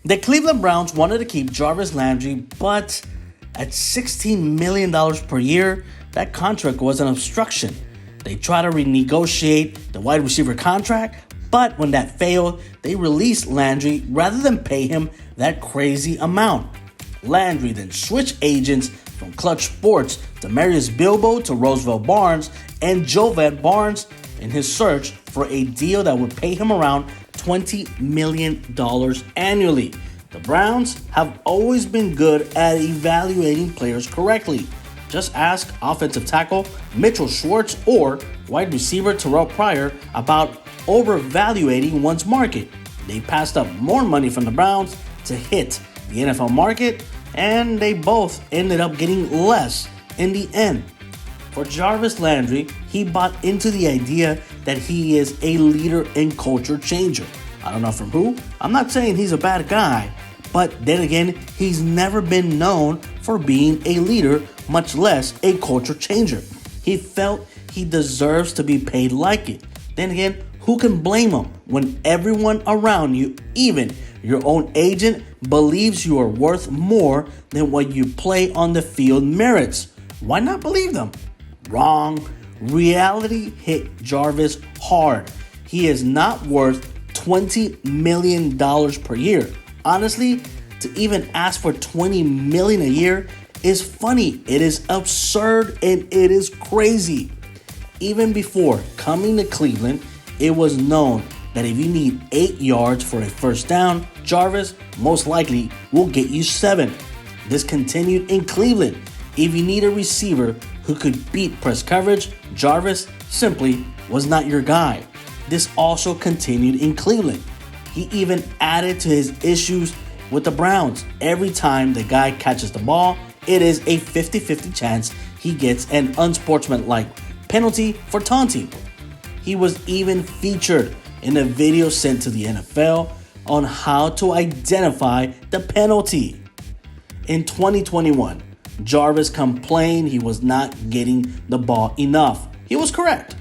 The Cleveland Browns wanted to keep Jarvis Landry, but at $16 million per year, that contract was an obstruction. They tried to renegotiate the wide receiver contract, but when that failed, they released Landry rather than pay him that crazy amount. Landry then switched agents from Clutch Sports to Marius Bilbo to Roosevelt Barnes and Jovet Barnes in his search for a deal that would pay him around $20 million annually. The Browns have always been good at evaluating players correctly. Just ask offensive tackle Mitchell Schwartz or wide receiver Terrell Pryor about overvaluating one's market. They passed up more money from the Browns to hit the NFL market, and they both ended up getting less in the end. For Jarvis Landry, he bought into the idea that he is a leader and culture changer. I don't know from who. I'm not saying he's a bad guy, but then again, he's never been known for being a leader, much less a culture changer. He felt he deserves to be paid like it. Then again, who can blame him when everyone around you, even your own agent, believes you are worth more than what you play on the field merits? Why not believe them? Wrong. Reality hit Jarvis hard. He is not worth $20 million per year. Honestly, to even ask for $20 million a year is funny. It is absurd and it is crazy. Even before coming to Cleveland, it was known that if you need 8 yards for a first down, Jarvis most likely will get you 7. This continued in Cleveland. If you need a receiver who could beat press coverage, Jarvis simply was not your guy. This also continued in Cleveland. He even added to his issues with the Browns. Every time the guy catches the ball, it is a 50-50 chance he gets an unsportsmanlike penalty for taunting. He was even featured in a video sent to the NFL on how to identify the penalty. In 2021, Jarvis complained he was not getting the ball enough. He was correct.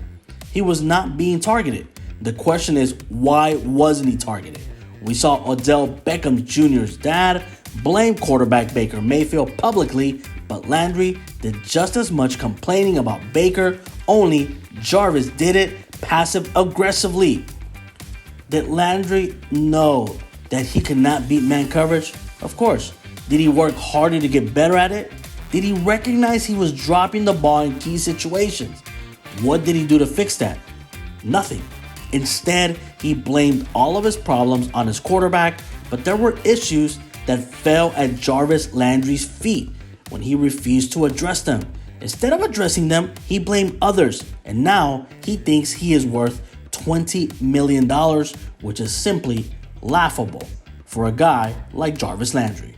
He was not being targeted. The question is, why wasn't he targeted? We saw Odell Beckham Jr.'s dad blame quarterback Baker Mayfield publicly, but Landry did just as much complaining about Baker, only Jarvis did it passive-aggressively. Did Landry know that he could not beat man coverage? Of course. Did he work harder to get better at it? Did he recognize he was dropping the ball in key situations? What did he do to fix that? Nothing. Instead, he blamed all of his problems on his quarterback, but there were issues that fell at Jarvis Landry's feet when he refused to address them. Instead of addressing them, he blamed others, and now he thinks he is worth $20 million, which is simply laughable for a guy like Jarvis Landry.